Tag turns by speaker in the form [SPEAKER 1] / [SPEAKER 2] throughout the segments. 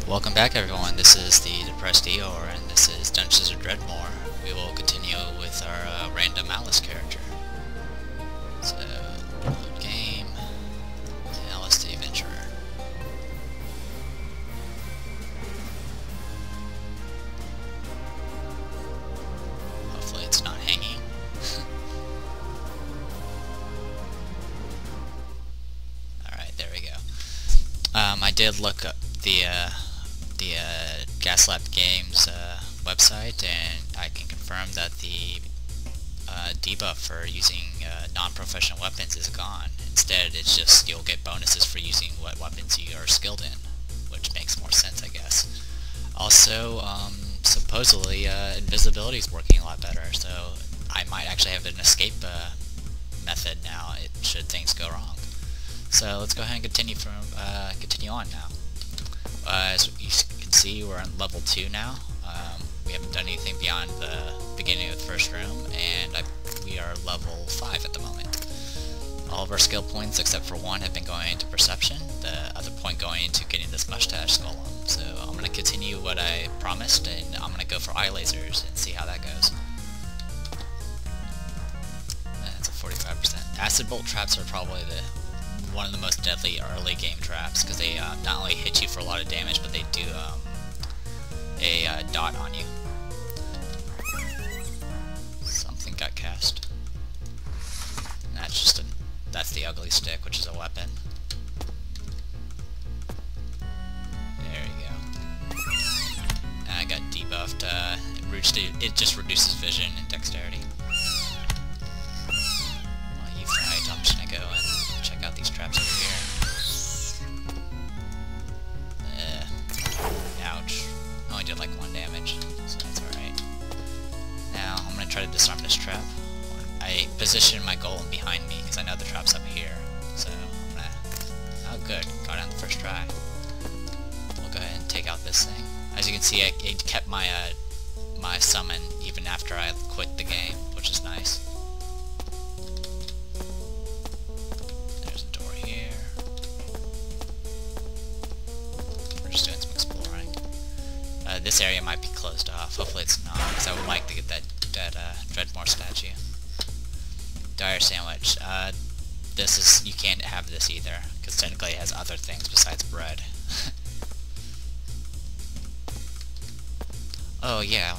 [SPEAKER 1] Welcome back everyone, this is the Depressed Eeyore, and this is Dungeons of Dredmor. We will continue with our random Alice character. So, load game, Alice the Adventurer. Hopefully it's not hanging. Alright, there we go. I did look up the Gaslab Games website, and I can confirm that the debuff for using non-professional weapons is gone. Instead, it's just you'll get bonuses for using what weapons you are skilled in, which makes more sense, I guess. Also, supposedly invisibility is working a lot better, so I might actually have an escape method now should things go wrong. So let's go ahead and continue on now. As you can see, we're on level 2 now. We haven't done anything beyond the beginning of the first room, and we are level 5 at the moment. All of our skill points, except for one, have been going into perception, the other point going into getting this mustache golem. So I'm going to continue what I promised, and I'm going to go for eye lasers and see how that goes. That's a 45%. Acid bolt traps are probably one of the most deadly early game traps, because they not only hit you for a lot of damage, but they do a dot on you. Something got cast. And that's the ugly stick, which is a weapon. There you go. And I got debuffed. It just reduces vision and dexterity. Well, you've tried. I'm just gonna go and check out these traps over here. Ouch. Only did like 1 damage, so that's alright. Now, I'm gonna try to disarm this trap. I positioned my golem behind me, because I know the trap's up here. So, I'm gonna... Oh good, got it on the first try. We'll go ahead and take out this thing. As you can see, it kept my my summon even after I quit the game, which is nice. There's a door here. We're just doing some exploring. This area might be closed off. Hopefully it's not, because I would like to get that Dredmor statue. Dire sandwich. You can't have this either, because technically it has other things besides bread. Oh yeah,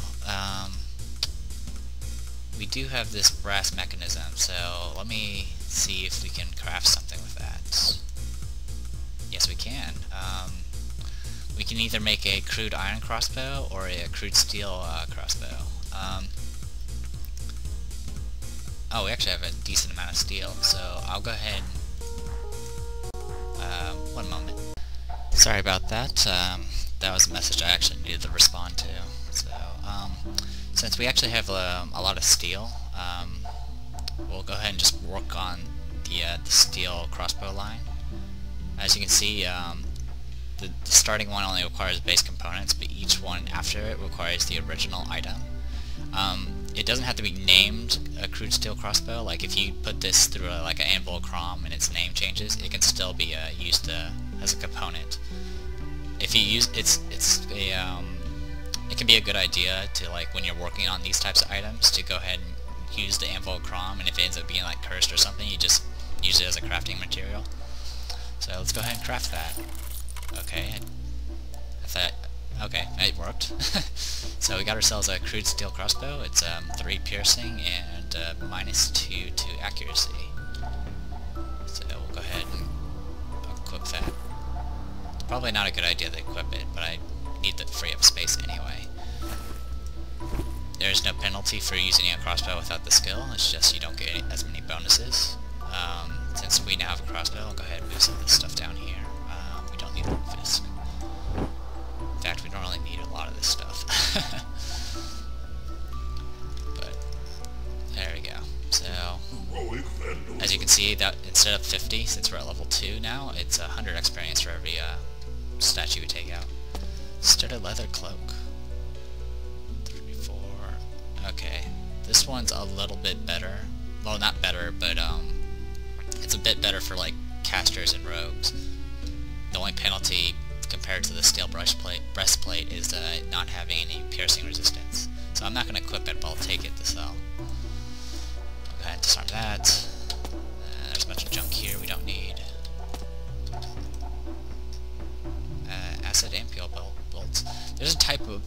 [SPEAKER 1] we do have this brass mechanism, so let me see if we can craft something with that. Yes, we can. We can either make a crude iron crossbow or a crude steel crossbow. Oh, we actually have a decent amount of steel, so I'll go ahead and... one moment. Sorry about that. That was a message I actually needed to respond to. So, since we actually have a lot of steel, we'll go ahead and just work on the steel crossbow line. As you can see, the starting one only requires base components, but each one after it requires the original item. It doesn't have to be named a crude steel crossbow. Like if you put this through like an anvil crom and its name changes, it can still be used as a component. If you use it can be a good idea to, like, when you're working on these types of items, to go ahead and use the anvil crom, and if it ends up being like cursed or something, you just use it as a crafting material. So let's go ahead and craft that. Okay, okay, it worked. So we got ourselves a crude steel crossbow. It's 3 piercing and -2 to accuracy. So we'll go ahead and equip that. It's probably not a good idea to equip it, but I need to free up space anyway. There's no penalty for using a crossbow without the skill. It's just you don't get as many bonuses. Since we now have a crossbow, I'll go ahead and move some of this stuff down here. We don't need the fisk. In fact, we don't really need a lot of this stuff. But there we go. So as you can see, that instead of 50, since we're at level 2 now, it's 100 experience for every statue we take out. Studded leather cloak. 3, 4. Okay, this one's a little bit better. Well, not better, but it's a bit better for like casters and rogues. The only penalty compared to the steel breastplate is not having any piercing resistance. So I'm not going to equip it, but I'll take it to sell. Go ahead and disarm that. There's a bunch of junk here we don't need. Acid and peel bolts. There's a type of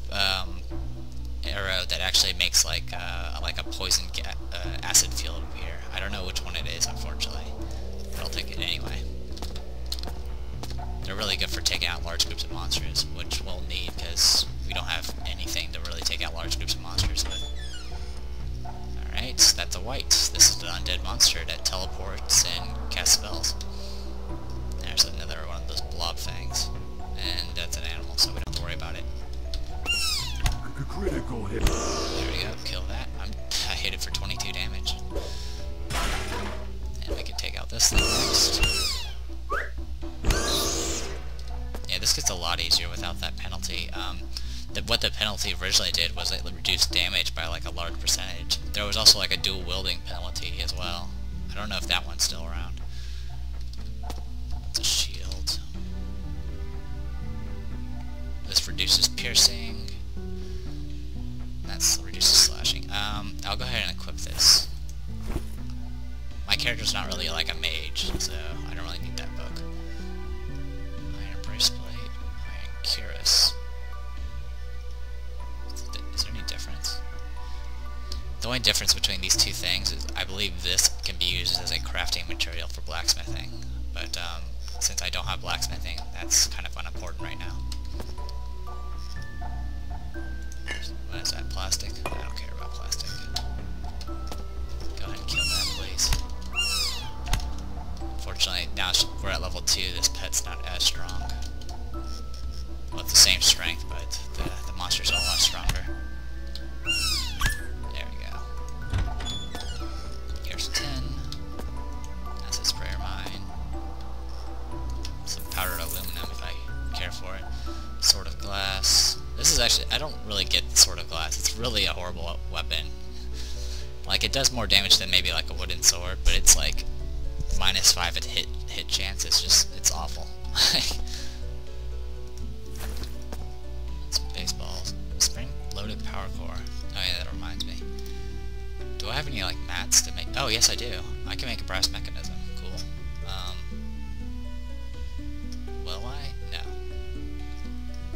[SPEAKER 1] arrow that actually makes like a poison acid field here. I don't know which one it is, unfortunately, but I'll take it anyway. They're really good for taking out large groups of monsters, which we'll need because we don't have anything to really take out large groups of monsters with. Alright, that's a white. This is the undead monster that teleports and casts spells. There's another one of those blob things. And that's an animal, so we don't have to worry about it.
[SPEAKER 2] Critical hit.
[SPEAKER 1] There we go, kill that. I hit it for 22 damage. And we can take out this thing next. Yeah, this gets a lot easier without that penalty. What the penalty originally did was it reduced damage by like a large percentage. There was also like a dual wielding penalty as well. I don't know if that one's still around. It's a shield. This reduces piercing. That reduces slashing. I'll go ahead and equip this. My character's not really like a mage, so I don't really need that book. Iron breastplate, iron cuirass. Is there any difference? The only difference between these two things is I believe this can be used as a crafting material for blacksmithing, but since I don't have blacksmithing, that's kind of unimportant right now. What is that, plastic? I don't care about plastic. Go ahead and kill that, please. Unfortunately, now we're at level 2, this pet's not as strong. Well, it's the same strength, but the monster's a lot stronger. There we go. Here's 10. That's a sprayer mine. Some powdered aluminum if I care for it. Sword of glass. This is actually, I don't really get the Sword of Glass. It's really a horrible weapon. Like, it does more damage than maybe like a wooden sword, but it's like -5 at hit chance. It's just, it's awful. Some baseballs. Spring-loaded power core. Oh yeah, that reminds me. Do I have any like mats to make? Oh yes, I do. I can make a brass mechanism. Cool. Will I? No.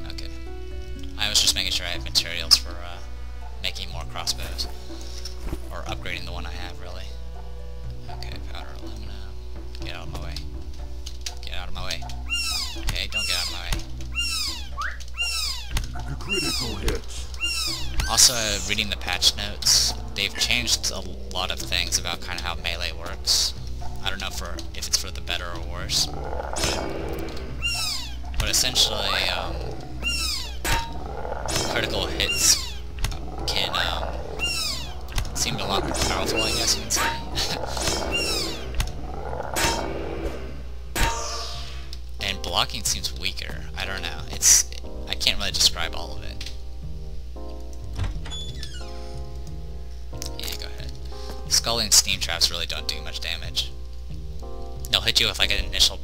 [SPEAKER 1] Okay. I was just making sure I have materials for making more crossbows. Or upgrading the one I have, really. Okay, powder aluminum. Get out of my way. Get out of my way. Okay, don't get out of my way.
[SPEAKER 2] Critical hits.
[SPEAKER 1] Also, reading the patch notes, they've changed a lot of things about kind of how melee works. I don't know if it's for the better or worse. But essentially, critical hits can seem a lot more powerful, I guess you can say. And blocking seems weaker. I don't know. I can't really describe all of it. Yeah, go ahead. Scalding steam traps really don't do much damage. They'll hit you with like an initial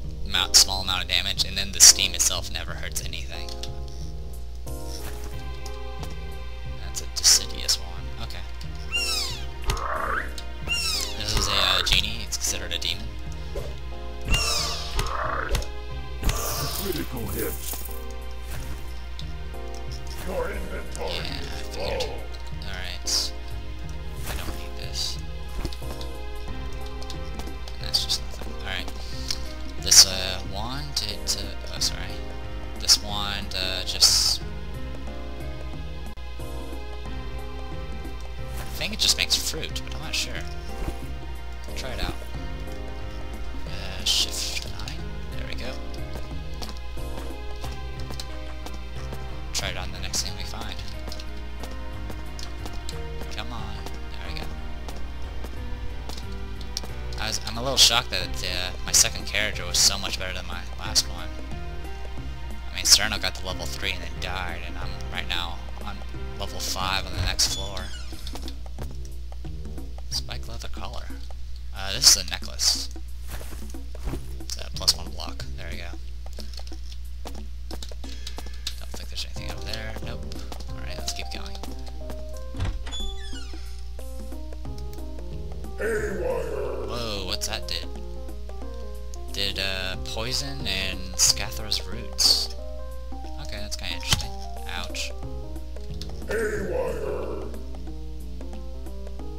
[SPEAKER 1] small amount of damage, and then the steam itself never hurts anything. That's a deciduous one. Okay. This is a genie. It's considered a demon.
[SPEAKER 2] Critical hits. Your inventory.
[SPEAKER 1] Yeah, I figured. Alright. I don't need this. And that's just nothing. Alright. This wand, oh sorry. This wand just... I think it just makes fruit, but I'm not sure. I'll try it out. Shift 9. There we go. Try it on the next thing we find. Come on. There we go. I'm a little shocked that my second character was so much better than my last one. I mean, Cerno got to level 3 and then died, and I'm right now on level 5 on the next floor. Spike leather collar. This is a necklace. It's a +1 block. There we go.
[SPEAKER 2] Haywire.
[SPEAKER 1] Whoa, what's that did? Did poison and Scathra's roots. Okay, that's kind of interesting. Ouch.
[SPEAKER 2] Haywire.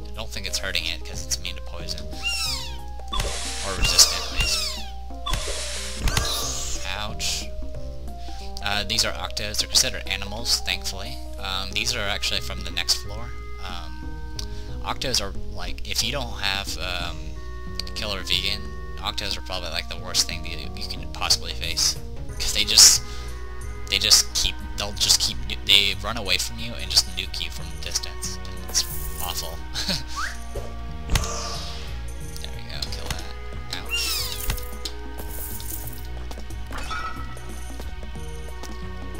[SPEAKER 1] I don't think it's hurting it because it's immune to poison. Or resistant, at least. Ouch. These are octos. They're considered animals, thankfully. These are actually from the next floor. Octos are, like, if you don't have killer vegan, octos are probably, like, the worst thing that you can possibly face. Because they just keep, they run away from you and just nuke you from a distance. And it's awful. There we go, kill that. Ouch.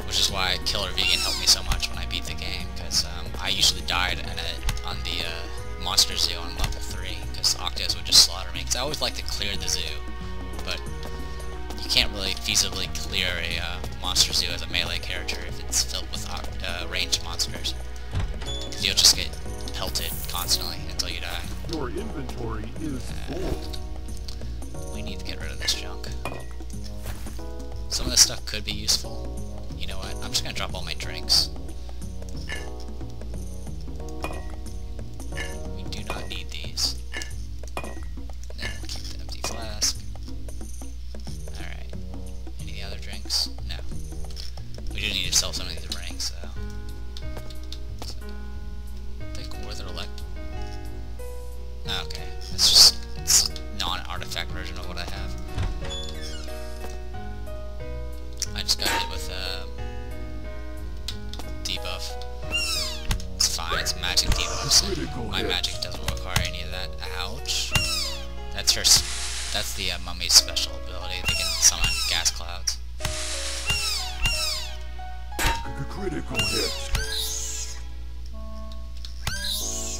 [SPEAKER 1] Which is why Killer Vegan helped me so much when I beat the game, because I usually died on the Monster Zoo on level 3, because Octos would just slaughter me, because I always like to clear the zoo, but you can't really feasibly clear a Monster Zoo as a melee character if it's filled with ranged monsters, because you'll just get pelted constantly until you die.
[SPEAKER 2] Your inventory is full.
[SPEAKER 1] We need to get rid of this junk. Some of this stuff could be useful. You know what? I'm just gonna drop all my drinks. We do not need these. Then we'll keep the empty flask. Alright. Any other drinks? No. We do need to sell some of these rings, though. So, I think where they're okay. It's just it's non-artifact version of what I have. I just got hit with debuff. It's fine, it's magic debuff, so my magic doesn't require any of that. Ouch. That's her. That's the mummy's special ability. They can summon gas clouds.
[SPEAKER 2] Critical hit.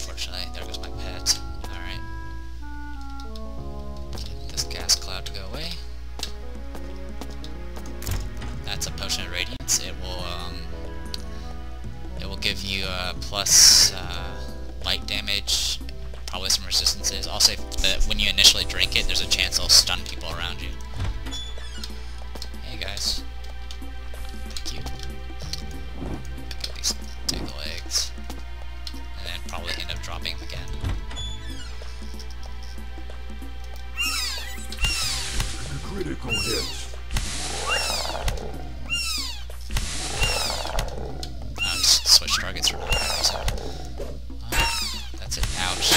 [SPEAKER 1] Fortunately, there goes my pet. Alright. Get this gas cloud to go away. That's a potion of radiance. It will give you plus light damage, probably some resistances. Also, that when you initially drink it, there's a chance it'll stun people around you. Hey guys, thank you. Pick up these tickle eggs, and then probably end up dropping them again.
[SPEAKER 2] Critical hit.
[SPEAKER 1] Switch targets for no reason. That's it. Ouch.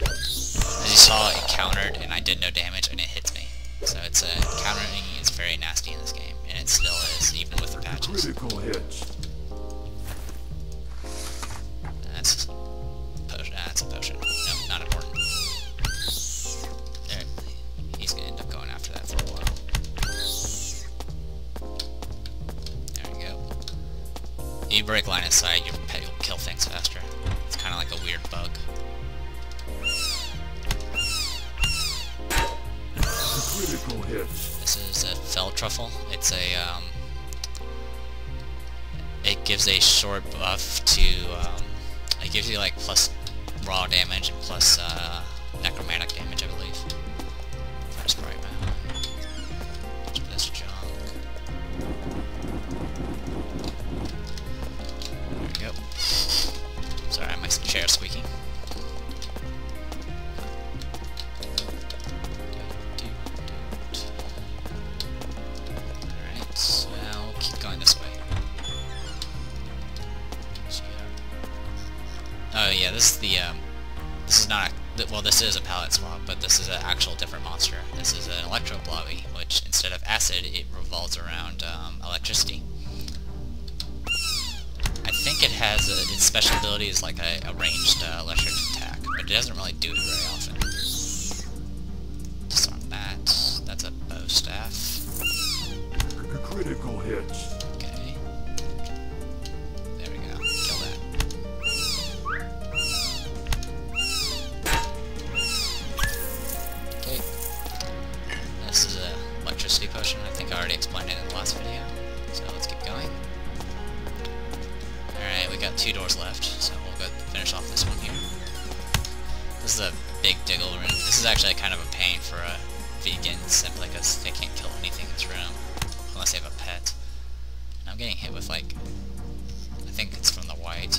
[SPEAKER 1] As you saw, it countered, and I did no damage, and it hits me. So it's countering is very nasty in this game, and it still is, even with the patches.
[SPEAKER 2] Critical hit.
[SPEAKER 1] That's a potion. That's a potion. No, not important. There, he's gonna end up going after that for a while. You break line of sight, your pet will kill things faster. It's kind of like a weird bug.
[SPEAKER 2] Critical hit.
[SPEAKER 1] This is a Fell Truffle. It's a, it gives a short buff to, it gives you like plus raw damage and plus, necromantic damage, I believe. First bright mount. This junk. Sorry, my chair's squeaking. Alright, so we'll keep going this way. Oh yeah, this is the, this is not a, well, this is a palette swap, but this is an actual different monster. This is an Electro Blobby, which instead of acid, it revolves around, electricity. I think it has its special ability is like a ranged electric attack, but it doesn't really do it very often. Disarm that. That's a bow staff.
[SPEAKER 2] Critical hit.
[SPEAKER 1] Okay. There we go. Kill that. Okay. This is a electricity potion. I think I already explained it in the last video. So let's keep going. Alright, we got 2 doors left, so we'll go finish off this one here. This is a big diggle room. This is actually kind of a pain for a vegan, simply because they can't kill anything in this room unless they have a pet. And I'm getting hit with, like, I think it's from the white.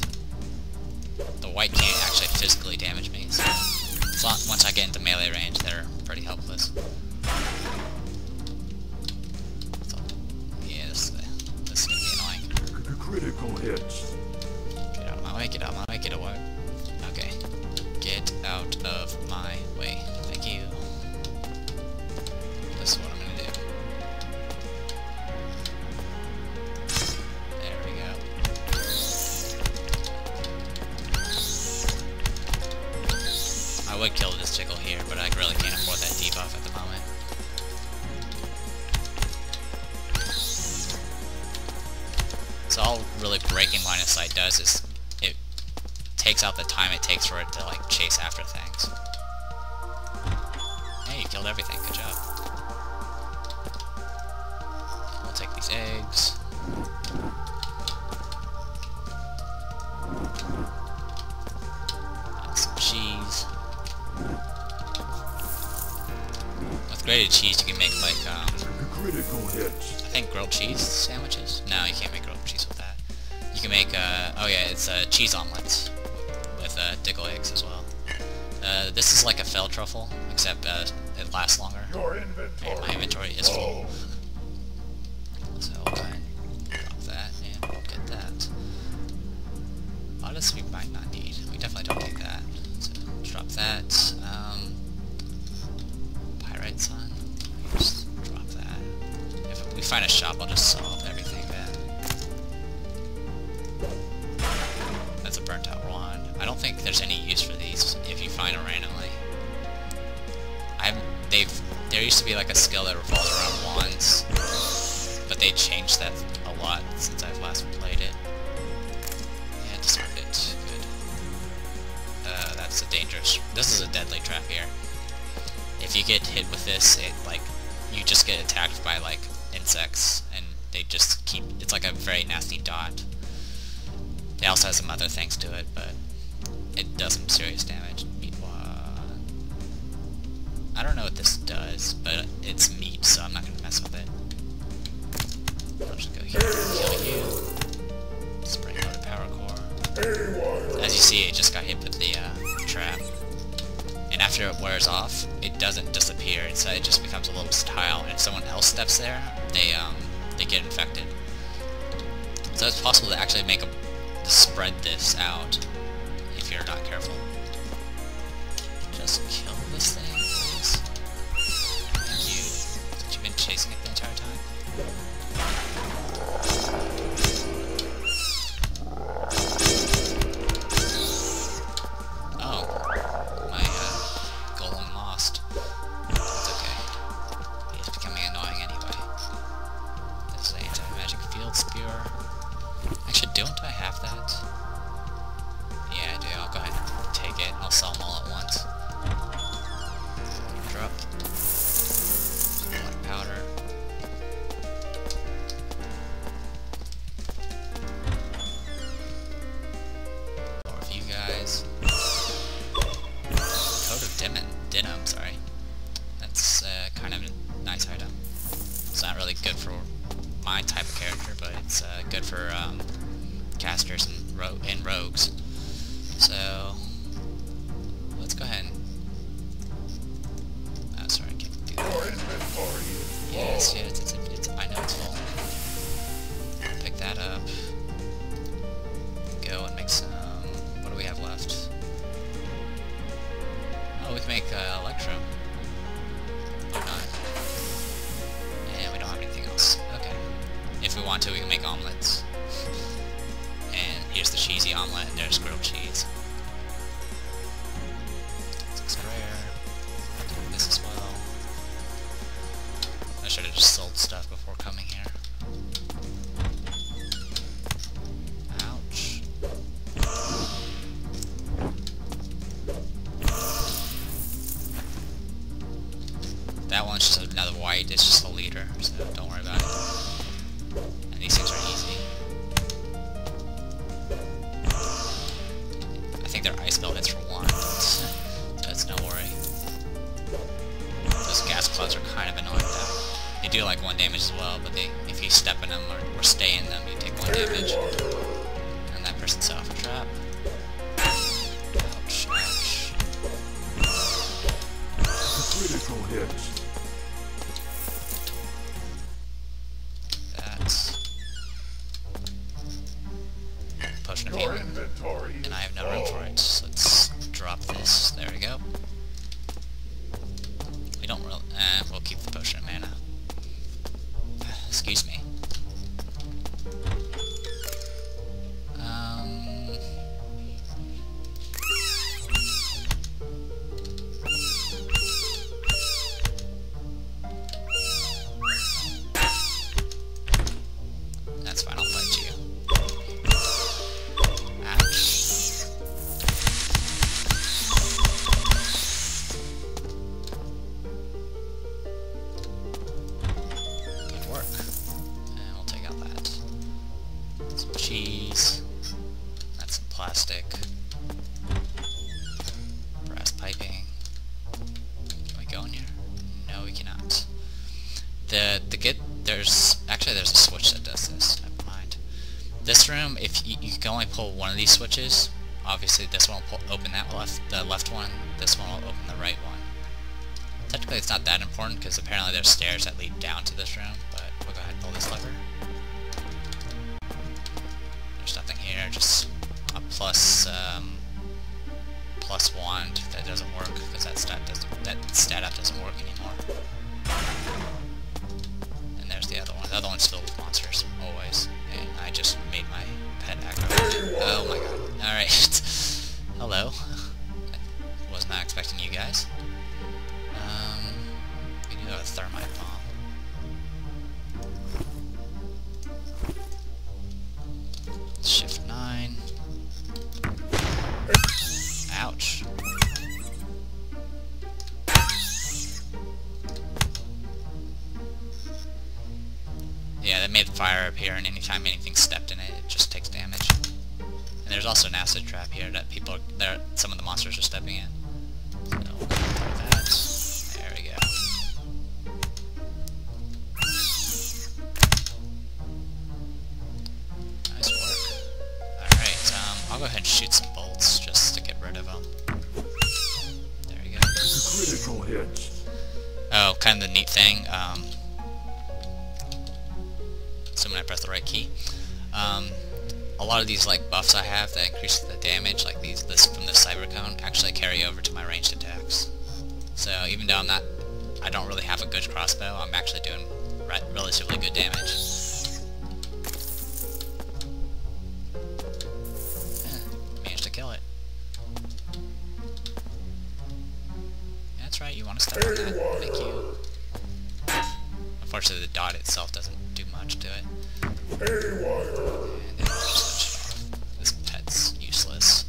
[SPEAKER 1] The white can't actually physically damage me, so once I get into melee range, they're pretty helpless. So, yeah, this is gonna be annoying.
[SPEAKER 2] Critical hit.
[SPEAKER 1] Get out of my way, get out of my way, get away. Okay. Get out of my way. Thank you. This is what I'm gonna do. There we go. I would kill this tickle here, but I really can't afford that debuff at the moment. So all really breaking line of sight does is it takes out the time it takes for it to like chase after things. Hey, you killed everything. Good job. We'll take these eggs. And some cheese. With grated cheese, you can make like
[SPEAKER 2] Critical hit.
[SPEAKER 1] I think grilled cheese sandwiches? No, you can't make grilled cheese with that. You can make, oh yeah, it's cheese omelets with diggle eggs as well. This is like a fell truffle, except it lasts longer.
[SPEAKER 2] Your inventory.
[SPEAKER 1] And my inventory is full. So we'll go ahead and drop that and get that. A lot of this we might not need. We definitely don't need that. So drop that. Pyrite Sun. Just drop that. If we find a shop, I'll just solve everything then. That's a burnt out wand. I don't think there's any use for these if you find them randomly. There used to be like a skill that revolves around wands, but they changed that a lot since I've last played it. Yeah, discard it. Good. That's a dangerous. This is a deadly trap here. If you get hit with this, you just get attacked by like insects, and they just keep. It's like a very nasty dot. It also has some other things to it, but it does some serious damage. I don't know what this does, but it's meat, so I'm not gonna mess with it. I'll just go here and kill you. Spring load of power core. As you see, it just got hit with the trap. And after it wears off, it doesn't disappear. Instead, it just becomes a little tile, and if someone else steps there, they get infected. So it's possible to actually spread this out if you're not careful. Just kill this thing, please. Thank you. Have you been chasing it the entire time? Oh. My, golem lost. That's okay. He's becoming annoying anyway. This is an anti-magic field spear. Actually, don't I have that? Yeah, I do. I'll go ahead and take it. I'll sell them all at once. Drop. Black powder. More of you guys. Coat of denim, sorry. That's kind of a nice item. It's not really good for my type of character, but it's good for casters and rogues. So let's go ahead and sorry, I can't do that. Yes, it's I know it's full. Pick that up. Go and make some. What do we have left? Oh, we can make electrum. Why not? And we don't have anything else. Okay. If we want to, we can make omelets. And here's the cheesy omelet, and there's grilled cheese. 6 rare. Take this as well. I should have just sold stuff before coming here. Ouch. That one's just another white, it's just a leader, so don't worry about it. And these things are easy. I think their ice spell hits for 1, so it's no worry. do like 1 damage as well, but if you step in them or stay in them, you take 1 damage. And that person set off a trap. Ouch, ouch.
[SPEAKER 2] Critical hit.
[SPEAKER 1] That's potion of healing, and I have no room for it. So let's drop this. There we go. We don't really. We'll keep the potion of mana. Excuse me. That's fine. I'll fight you. Ouch. Good work. And we'll take out that. Some cheese. That's some plastic. Brass piping. Can we go in here? No, we cannot. There's a switch that does this. Never mind. This room, if you can only pull one of these switches. Obviously, this one will open the left one. This one will open the right one. Technically, it's not that important because apparently there's stairs that lead down to this room. But we'll go ahead and pull this lever. There's nothing here. Just a plus wand that doesn't work because that stat up doesn't work anymore. And there's the other one. The other one's filled with monsters, always. And I just made my pet aggro. Oh my god. Alright. Hello. I was not expecting you guys. We do have a thermite bomb. Shift 9. Ouch. Yeah, that made the fire appear, and anytime anything stepped in it, it just takes damage. And there's also an acid trap here that some of the monsters are stepping in. So we'll go through that. There we go. Nice work. Alright, I'll go ahead and shoot some bolts just to get rid of them. There we go.
[SPEAKER 2] Critical hit.
[SPEAKER 1] Oh, kind of the neat thing. Assuming I press the right key. A lot of these like buffs I have that increase the damage, like this from the cyber cone, actually carry over to my ranged attacks. So even though I don't really have a good crossbow, I'm actually doing relatively good damage. Managed to kill it. That's right, you want to step on that. Thank you. Unfortunately, the dot itself doesn't do much to it. And it just switched off. This pet's useless.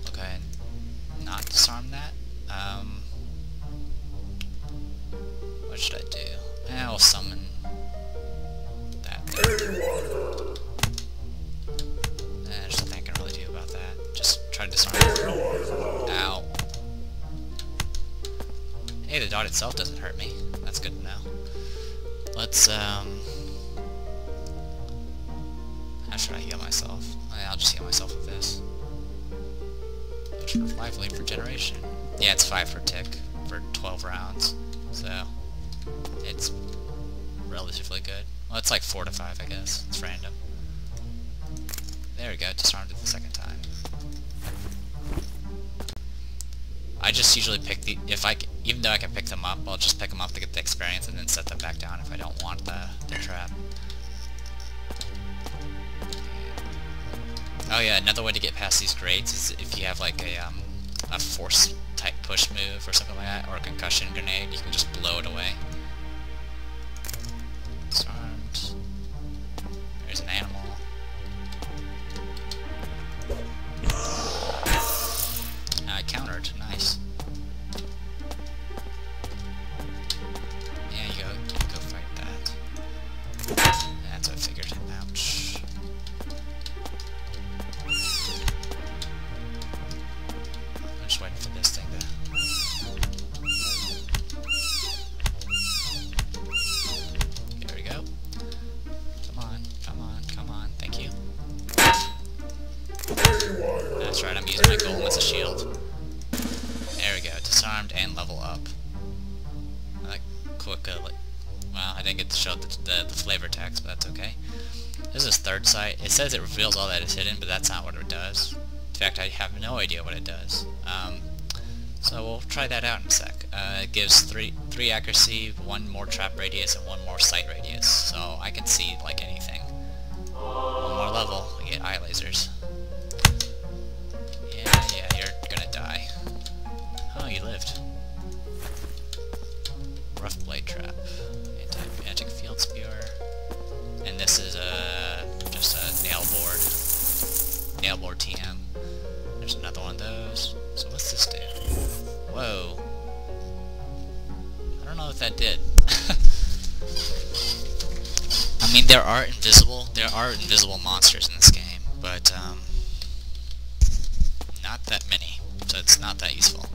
[SPEAKER 1] Okay, not disarm that. What should I do? I'll summon that there. There's nothing I can really do about that. Just try to disarm it. Ow. Hey, the dot itself doesn't hurt me. That's good to know. Let's, how should I heal myself? I'll just heal myself with this. Potion of lively for regeneration. Yeah, it's 5 per tick for 12 rounds. So, it's relatively good. Well, it's like 4 to 5, I guess. It's random. There we go, disarmed it the second time. I just usually pick even though I can pick them up, I'll just pick them up to get the experience and then set them back down if I don't want the trap. Oh yeah, another way to get past these grades is if you have like a force type push move or something like that, or a concussion grenade, you can just blow it away. Disarmed. There's an animal. I countered. Nice. Yeah, you go fight that. That's what I figured. Ouch. I'm just waiting for this thing to That's right, I'm using my golem as a shield. There we go, disarmed and level up. Quick, well, I didn't get to show the flavor text, but that's okay. This is third sight. It says it reveals all that is hidden, but that's not what it does. In fact, I have no idea what it does. So we'll try that out in a sec. It gives 3 accuracy, 1 more trap radius, and 1 more sight radius, so I can see like anything. 1 more level, we get eye lasers. Yeah, you're gonna die. Oh, you lived. Rough blade trap, anti-magic field spear, and this is just a nail board TM. There's another one of those. So what's this do? Whoa! I don't know what that did. I mean, there are invisible monsters in this game, but not that many, so it's not that useful.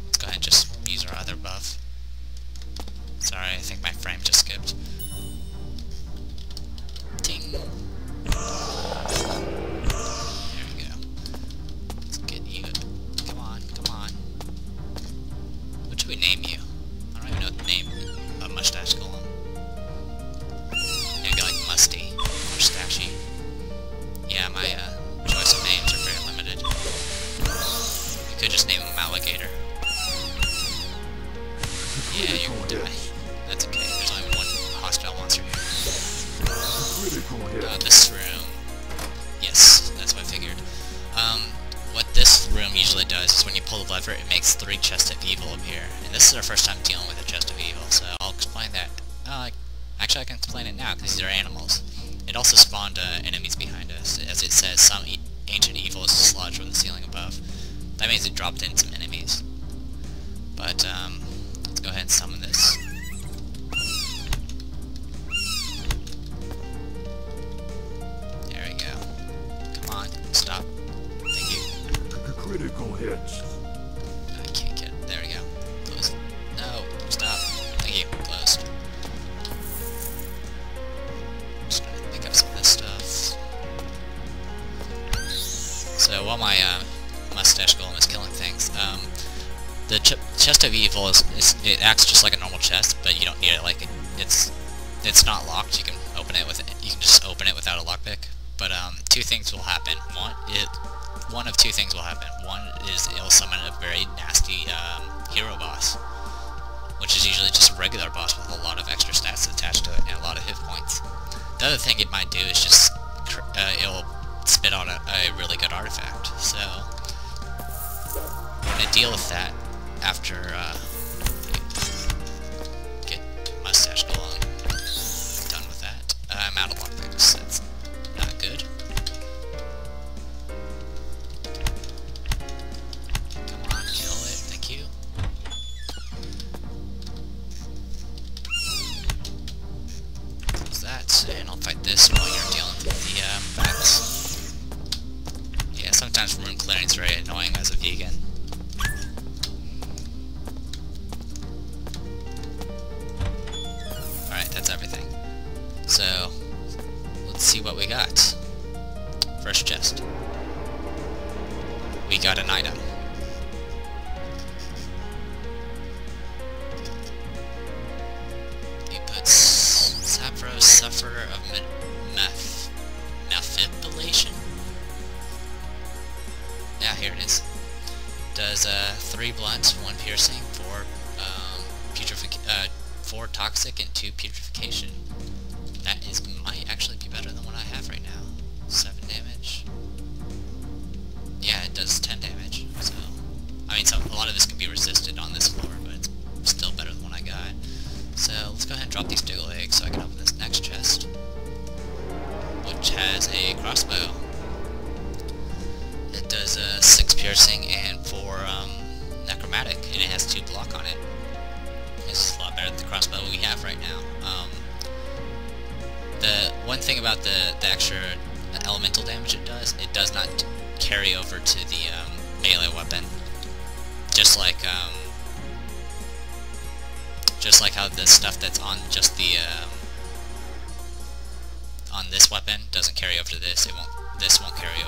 [SPEAKER 1] Let's go ahead and just use our other buff. Sorry, I think my frame just skipped. Ting. There we go. Let's get you. Come on. What should we name you? I don't even know the name of Mustache Golem. Maybe like Musty or Stashy. Yeah, my choice of names are very limited. You could just name him Alligator. Yeah, you're gonna die. That's okay. There's only 1 hostile monster here. This room. Yes, that's what I figured. What this room usually does is when you pull the lever, it makes 3 chests of evil appear. And this is our first time dealing with a chest of evil, so I'll explain that. Actually, I can explain it now, because these are animals. It also spawned enemies behind us. As it says, some ancient evil is dislodged from the ceiling above. That means it dropped in some enemies. But, let's go ahead and summon this. There we go. Come on, stop. Thank you.
[SPEAKER 2] Critical hit.
[SPEAKER 1] I can't get it. There we go. Close. No, stop. Thank you. Closed. Just gonna pick up some of this stuff. So while my mustache golem is killing things, the chest of evil it acts just like a normal chest, but you don't need it. Like it's not locked. You can open it with you can just open it without a lockpick. But 2 things will happen. One of 2 things will happen. One is it'll summon a very nasty hero boss, which is usually just a regular boss with a lot of extra stats attached to it and a lot of hit points. The other thing it might do is just it'll spit out a really good artifact. So we're gonna deal with that after get Mustache Golem done with that. I'm out of lockpicks. That's not good. Come on, kill it. Thank you. Close that, and I'll fight this while you're dealing with the bats. Yeah, sometimes room clearing is very annoying as a vegan. That's everything. So, let's see what we got. First chest. We got an item. He puts Sapphire, Sufferer of Mephibolation. Yeah, here it is. Does 3 blunt, 1 piercing, 4 toxic, and 2 putrefaction. That might actually be better than what I have right now. 7 damage. Yeah, it does 10 damage. So, I mean, a lot of this can be resisted on this floor, but it's still better than what I got. So let's go ahead and drop these Diggle eggs so I can open this next chest, which has a crossbow. It does 6 piercing and 4 necromantic, and it has 2 block on it. It's a lot better than the crossbow we have right now. The one thing about the extra elemental damage it does not carry over to the melee weapon. Just like how the stuff that's on just the on this weapon doesn't carry over to this. This won't carry over